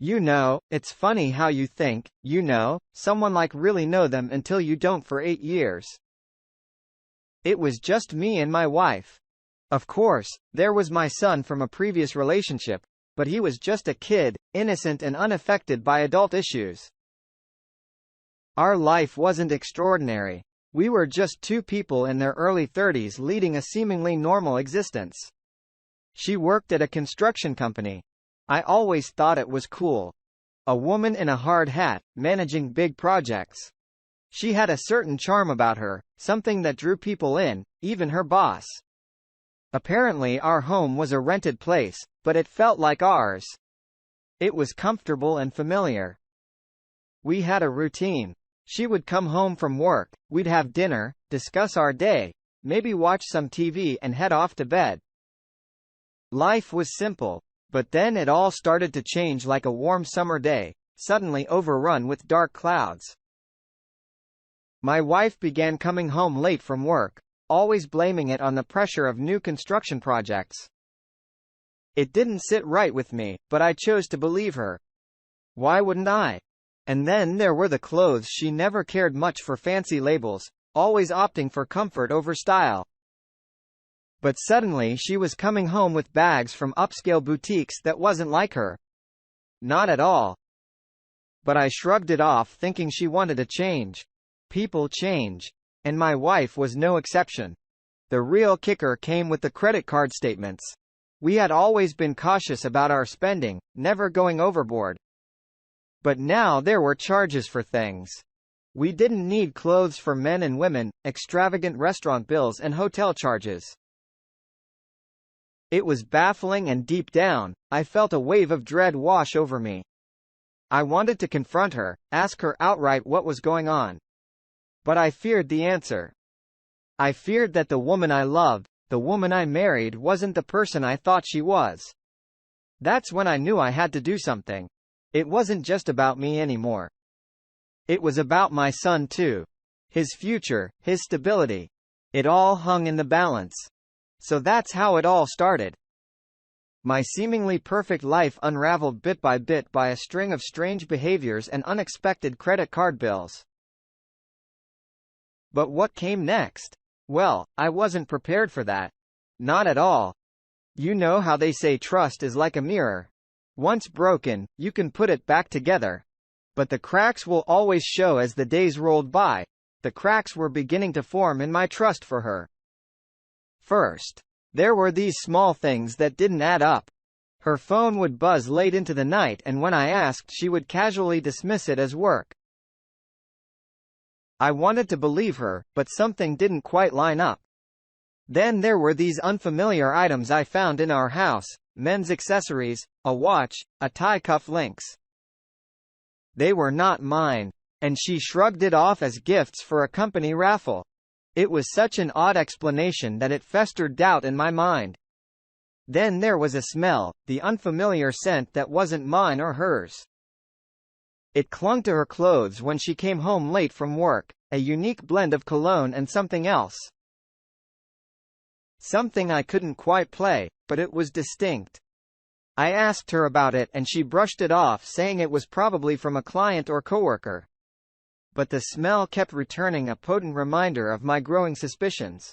It's funny how you think, someone like really know them until you don't for 8 years. It was just me and my wife. Of course, there was my son from a previous relationship, but he was just a kid, innocent and unaffected by adult issues. Our life wasn't extraordinary. We were just two people in their early 30s leading a seemingly normal existence. She worked at a construction company. I always thought it was cool. A woman in a hard hat, managing big projects. She had a certain charm about her, something that drew people in, even her boss. Apparently our home was a rented place, but it felt like ours. It was comfortable and familiar. We had a routine. She would come home from work, we'd have dinner, discuss our day, maybe watch some TV and head off to bed. Life was simple, but then it all started to change like a warm summer day, suddenly overrun with dark clouds. My wife began coming home late from work, always blaming it on the pressure of new construction projects. It didn't sit right with me, but I chose to believe her. Why wouldn't I? And then there were the clothes. She never cared much for fancy labels, always opting for comfort over style. But suddenly she was coming home with bags from upscale boutiques that wasn't like her. Not at all. But I shrugged it off thinking she wanted a change. People change. And my wife was no exception. The real kicker came with the credit card statements. We had always been cautious about our spending, never going overboard. But now there were charges for things. We didn't need clothes for men and women, extravagant restaurant bills and hotel charges. It was baffling, and deep down, I felt a wave of dread wash over me. I wanted to confront her, ask her outright what was going on. But I feared the answer. I feared that the woman I loved, the woman I married, wasn't the person I thought she was. That's when I knew I had to do something. It wasn't just about me anymore. It was about my son too. His future, his stability. It all hung in the balance. So that's how it all started. My seemingly perfect life unraveled bit by a string of strange behaviors and unexpected credit card bills. But what came next? Well, I wasn't prepared for that. Not at all. You know how they say trust is like a mirror. Once broken, you can put it back together. But the cracks will always show as the days rolled by. The cracks were beginning to form in my trust for her. First, there were these small things that didn't add up. Her phone would buzz late into the night, and when I asked, she would casually dismiss it as work. I wanted to believe her, but something didn't quite line up. Then there were these unfamiliar items I found in our house, men's accessories, a watch, a tie cuff links. They were not mine, and she shrugged it off as gifts for a company raffle. It was such an odd explanation that it festered doubt in my mind. Then there was a smell, the unfamiliar scent that wasn't mine or hers. It clung to her clothes when she came home late from work, a unique blend of cologne and something else. Something I couldn't quite play, but it was distinct. I asked her about it and she brushed it off, saying it was probably from a client or coworker. But the smell kept returning, a potent reminder of my growing suspicions.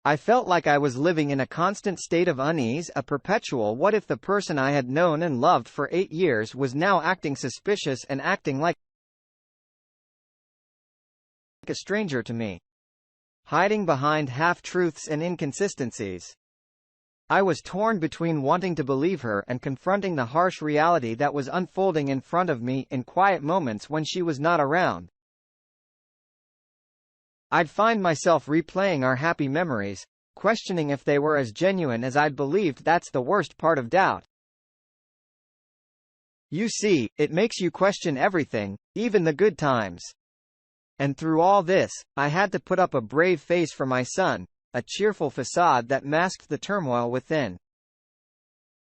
I felt like I was living in a constant state of unease, a perpetual what if. The person I had known and loved for 8 years was now acting suspicious and acting like a stranger to me. Hiding behind half-truths and inconsistencies. I was torn between wanting to believe her and confronting the harsh reality that was unfolding in front of me in quiet moments when she was not around. I'd find myself replaying our happy memories, questioning if they were as genuine as I'd believed. That's the worst part of doubt. You see, it makes you question everything, even the good times. And through all this, I had to put up a brave face for my son, a cheerful facade that masked the turmoil within.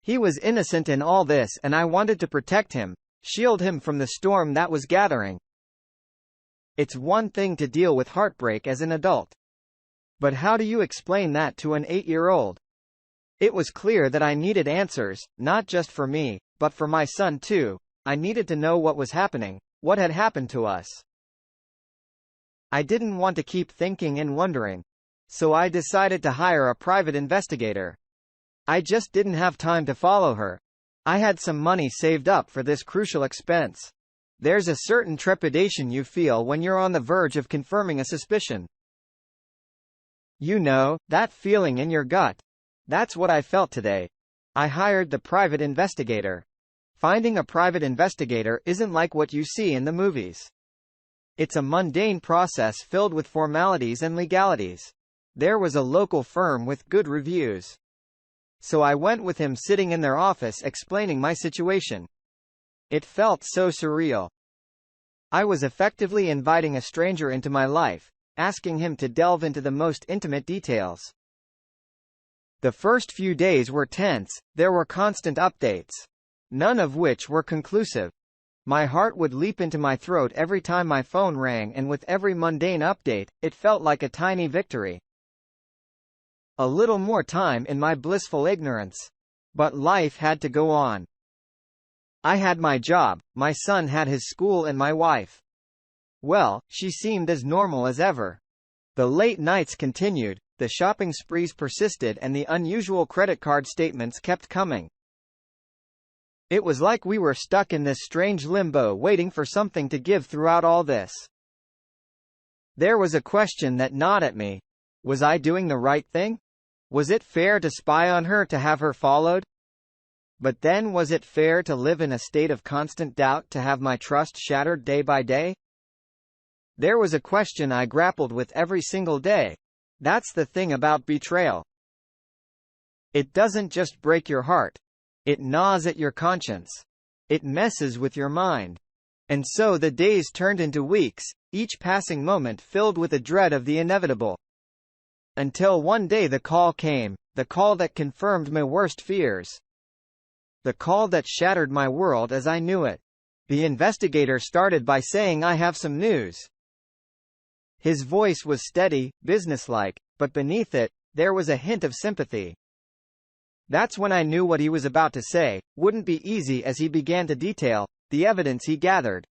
He was innocent in all this, and I wanted to protect him, shield him from the storm that was gathering. It's one thing to deal with heartbreak as an adult. But how do you explain that to an 8-year-old? It was clear that I needed answers, not just for me, but for my son too. I needed to know what was happening, what had happened to us. I didn't want to keep thinking and wondering. So I decided to hire a private investigator. I just didn't have time to follow her. I had some money saved up for this crucial expense. There's a certain trepidation you feel when you're on the verge of confirming a suspicion. You know, that feeling in your gut. That's what I felt today. I hired the private investigator. Finding a private investigator isn't like what you see in the movies. It's a mundane process filled with formalities and legalities. There was a local firm with good reviews. So I went with him, sitting in their office explaining my situation. It felt so surreal. I was effectively inviting a stranger into my life, asking him to delve into the most intimate details. The first few days were tense. There were constant updates, none of which were conclusive. My heart would leap into my throat every time my phone rang, and with every mundane update, it felt like a tiny victory. A little more time in my blissful ignorance. But life had to go on. I had my job, my son had his school, and my wife. Well, she seemed as normal as ever. The late nights continued, the shopping sprees persisted, and the unusual credit card statements kept coming. It was like we were stuck in this strange limbo, waiting for something to give throughout all this. There was a question that gnawed at me. Was I doing the right thing? Was it fair to spy on her, to have her followed? But then, was it fair to live in a state of constant doubt, to have my trust shattered day by day? There was a question I grappled with every single day. That's the thing about betrayal. It doesn't just break your heart. It gnaws at your conscience. It messes with your mind. And so the days turned into weeks, each passing moment filled with a dread of the inevitable. Until one day the call came, the call that confirmed my worst fears. The call that shattered my world as I knew it. The investigator started by saying, "I have some news." His voice was steady, businesslike, but beneath it, there was a hint of sympathy. That's when I knew what he was about to say wouldn't be easy, as he began to detail the evidence he gathered.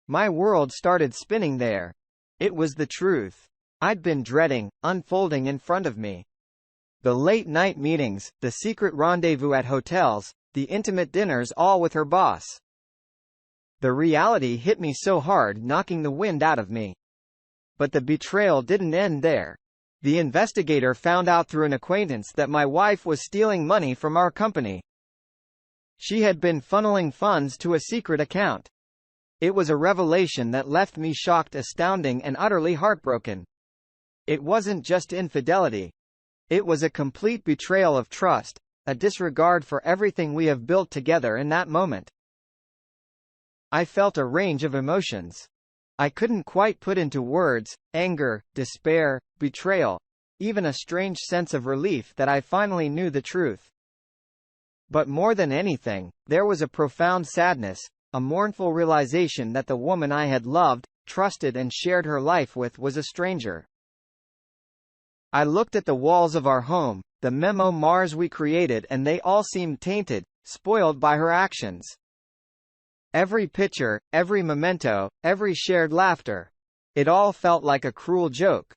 My world started spinning there. It was the truth I'd been dreading, unfolding in front of me. The late-night meetings, the secret rendezvous at hotels, the intimate dinners, all with her boss. The reality hit me so hard, knocking the wind out of me. But the betrayal didn't end there. The investigator found out through an acquaintance that my wife was stealing money from our company. She had been funneling funds to a secret account. It was a revelation that left me shocked, astounding, and utterly heartbroken. It wasn't just infidelity. It was a complete betrayal of trust, a disregard for everything we have built together in that moment. I felt a range of emotions. I couldn't quite put into words: anger, despair, betrayal, even a strange sense of relief that I finally knew the truth. But more than anything, there was a profound sadness, a mournful realization that the woman I had loved, trusted, and shared her life with was a stranger. I looked at the walls of our home, the memoirs we created, and they all seemed tainted, spoiled by her actions. Every picture, every memento, every shared laughter. It all felt like a cruel joke.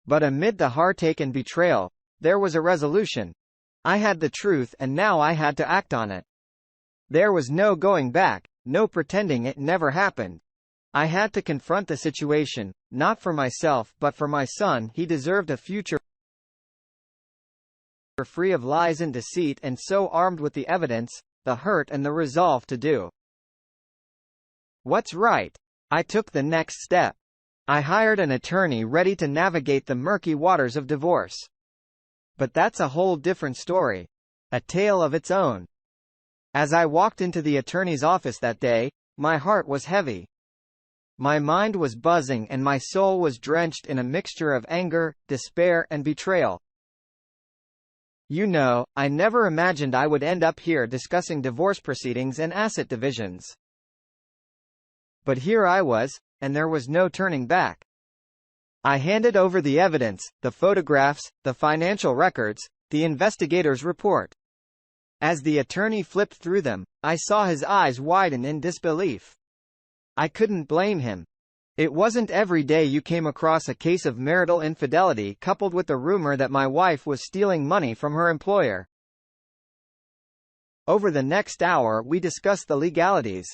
But amid the heartache and betrayal, there was a resolution. I had the truth, and now I had to act on it. There was no going back, no pretending it never happened. I had to confront the situation, not for myself but for my son. He deserved a future free of lies and deceit, and so, armed with the evidence, the hurt, and the resolve to do what's right, I took the next step. I hired an attorney ready to navigate the murky waters of divorce. But that's a whole different story. A tale of its own. As I walked into the attorney's office that day, my heart was heavy. My mind was buzzing, and my soul was drenched in a mixture of anger, despair, and betrayal. You know, I never imagined I would end up here discussing divorce proceedings and asset divisions. But here I was, and there was no turning back. I handed over the evidence, the photographs, the financial records, the investigator's report. As the attorney flipped through them, I saw his eyes widen in disbelief. I couldn't blame him. It wasn't every day you came across a case of marital infidelity coupled with the rumor that my wife was stealing money from her employer. Over the next hour we discussed the legalities.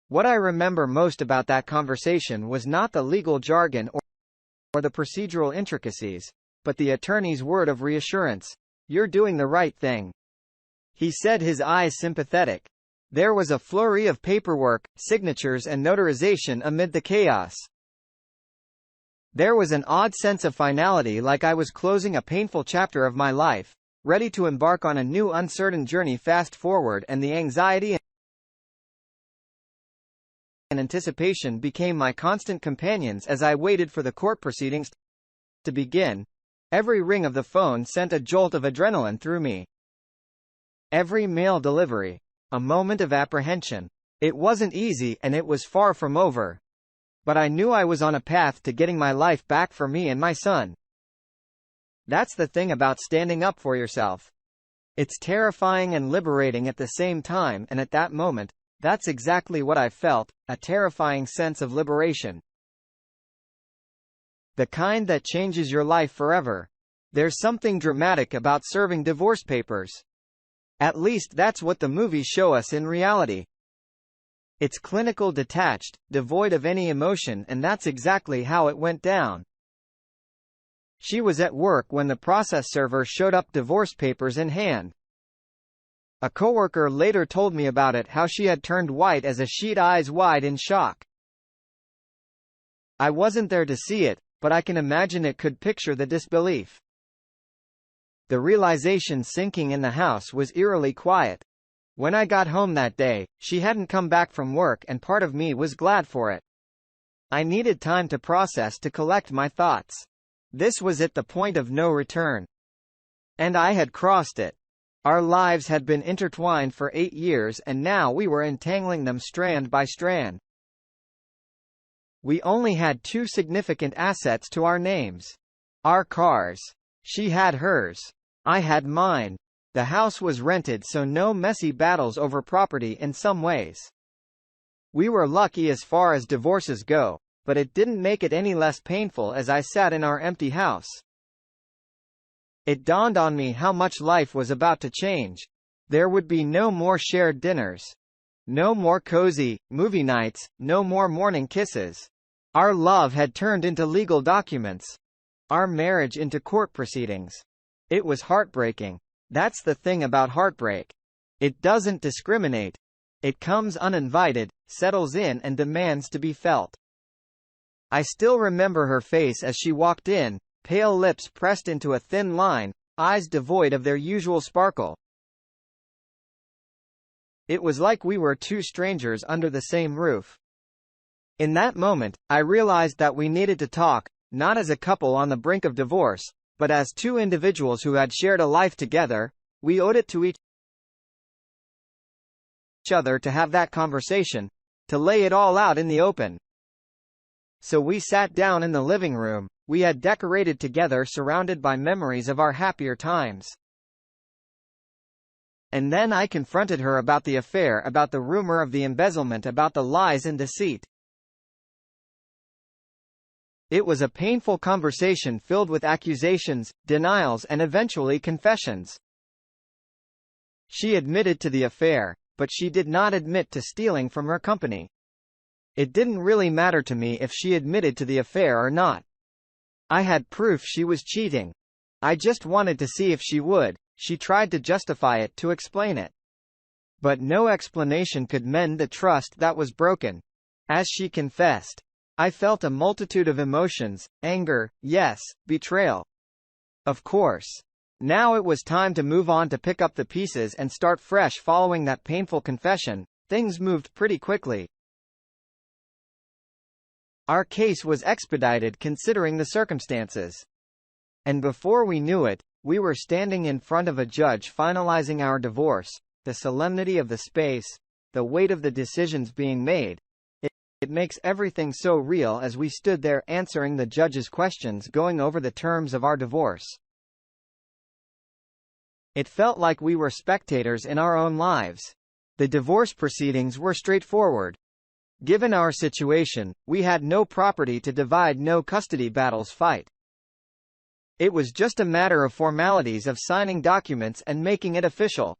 What I remember most about that conversation was not the legal jargon or the procedural intricacies, but the attorney's word of reassurance. "You're doing the right thing." He said, his eyes sympathetic. There was a flurry of paperwork, signatures and notarization amid the chaos. There was an odd sense of finality, like I was closing a painful chapter of my life, ready to embark on a new uncertain journey. Fast forward, and the anxiety and anticipation became my constant companions as I waited for the court proceedings to begin. Every ring of the phone sent a jolt of adrenaline through me. Every mail delivery, a moment of apprehension. It wasn't easy, and it was far from over. But I knew I was on a path to getting my life back for me and my son. That's the thing about standing up for yourself. It's terrifying and liberating at the same time, and at that moment, that's exactly what I felt, a terrifying sense of liberation. The kind that changes your life forever. There's something dramatic about serving divorce papers. At least that's what the movies show us in reality. It's clinical, detached, devoid of any emotion, and that's exactly how it went down. She was at work when the process server showed up, divorce papers in hand. A coworker later told me about it, how she had turned white as a sheet, eyes wide in shock. I wasn't there to see it, but I can imagine it, could picture the disbelief. The realization sinking in the house was eerily quiet. When I got home that day, she hadn't come back from work, and part of me was glad for it. I needed time to process, to collect my thoughts. This was at the point of no return. And I had crossed it. Our lives had been intertwined for 8 years, and now we were entangling them strand by strand. We only had 2 significant assets to our names. Our cars. She had hers. I had mine. The house was rented, so no messy battles over property in some ways. We were lucky as far as divorces go, but it didn't make it any less painful as I sat in our empty house. It dawned on me how much life was about to change. There would be no more shared dinners. No more cozy, movie nights, no more morning kisses. Our love had turned into legal documents. Our marriage into court proceedings. It was heartbreaking. That's the thing about heartbreak. It doesn't discriminate. It comes uninvited, settles in, and demands to be felt. I still remember her face as she walked in, pale lips pressed into a thin line, eyes devoid of their usual sparkle. It was like we were 2 strangers under the same roof. In that moment, I realized that we needed to talk, not as a couple on the brink of divorce, but as 2 individuals who had shared a life together. We owed it to each other to have that conversation, to lay it all out in the open. So we sat down in the living room we had decorated together, surrounded by memories of our happier times. And then I confronted her about the affair, about the rumor of the embezzlement, about the lies and deceit. It was a painful conversation filled with accusations, denials, and eventually confessions. She admitted to the affair, but she did not admit to stealing from her company. It didn't really matter to me if she admitted to the affair or not. I had proof she was cheating. I just wanted to see if she would. She tried to justify it, to explain it. But no explanation could mend the trust that was broken. As she confessed, I felt a multitude of emotions: anger, yes, betrayal. Of course. Now it was time to move on, to pick up the pieces and start fresh. Following that painful confession, things moved pretty quickly. Our case was expedited considering the circumstances. And before we knew it, we were standing in front of a judge finalizing our divorce. The solemnity of the space, the weight of the decisions being made. It makes everything so real as we stood there answering the judge's questions, going over the terms of our divorce. It felt like we were spectators in our own lives. The divorce proceedings were straightforward. Given our situation, we had no property to divide, no custody battles fight. It was just a matter of formalities of signing documents and making it official.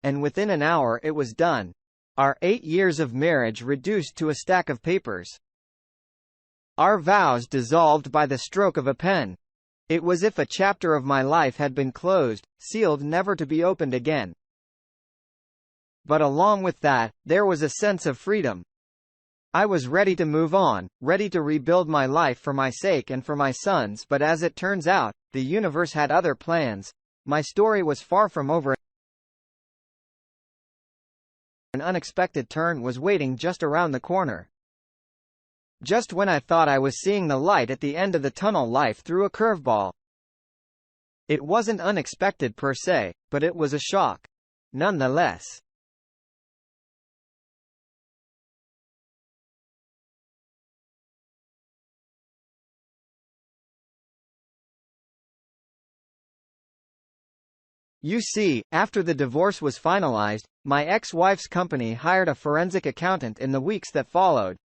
And within an hour it was done. Our 8 years of marriage reduced to a stack of papers. Our vows dissolved by the stroke of a pen. It was as if a chapter of my life had been closed, sealed never to be opened again. But along with that, there was a sense of freedom. I was ready to move on, ready to rebuild my life for my sake and for my sons, but as it turns out, the universe had other plans. My story was far from over. An unexpected turn was waiting just around the corner. Just when I thought I was seeing the light at the end of the tunnel, life threw a curveball. It wasn't unexpected per se, but it was a shock. Nonetheless. You see, after the divorce was finalized, my ex-wife's company hired a forensic accountant in the weeks that followed.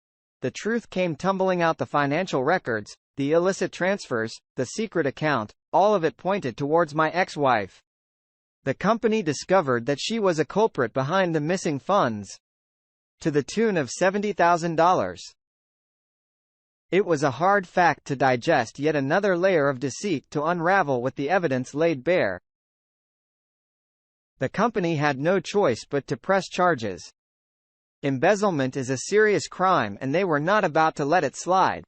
The truth came tumbling out: the financial records, the illicit transfers, the secret account, all of it pointed towards my ex-wife. The company discovered that she was a culprit behind the missing funds, to the tune of $70,000. It was a hard fact to digest, yet another layer of deceit to unravel with the evidence laid bare. The company had no choice but to press charges. Embezzlement is a serious crime and they were not about to let it slide.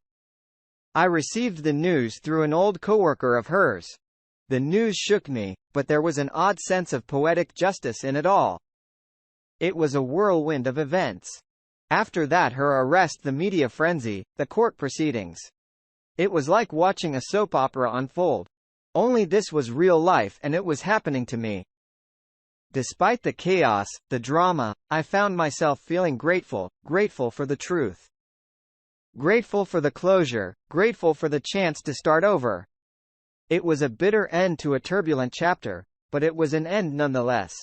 I received the news through an old coworker of hers. The news shook me, but there was an odd sense of poetic justice in it all. It was a whirlwind of events. After that, her arrest, the media frenzy, the court proceedings. It was like watching a soap opera unfold. Only this was real life and it was happening to me. Despite the chaos, the drama, I found myself feeling grateful for the truth. Grateful for the closure, grateful for the chance to start over. It was a bitter end to a turbulent chapter, but it was an end nonetheless.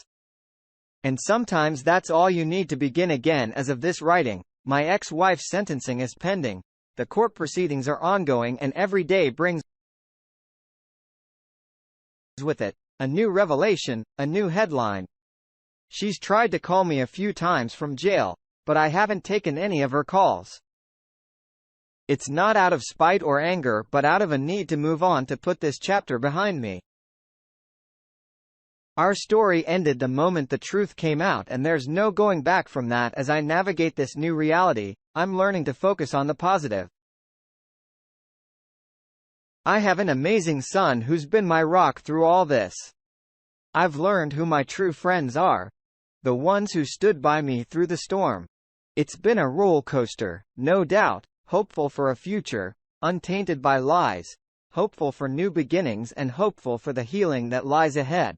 And sometimes that's all you need to begin again. As of this writing, my ex-wife's sentencing is pending. The court proceedings are ongoing and every day brings with it a new revelation, a new headline. She's tried to call me a few times from jail, but I haven't taken any of her calls. It's not out of spite or anger, but out of a need to move on, to put this chapter behind me. Our story ended the moment the truth came out, and there's no going back from that. As I navigate this new reality, I'm learning to focus on the positive. I have an amazing son who's been my rock through all this. I've learned who my true friends are. The ones who stood by me through the storm. It's been a roller coaster, no doubt, hopeful for a future, untainted by lies, hopeful for new beginnings and hopeful for the healing that lies ahead.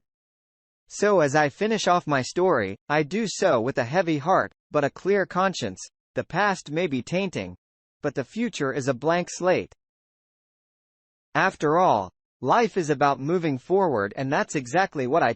So as I finish off my story, I do so with a heavy heart, but a clear conscience. The past may be tainting, but the future is a blank slate. After all, life is about moving forward, and that's exactly what I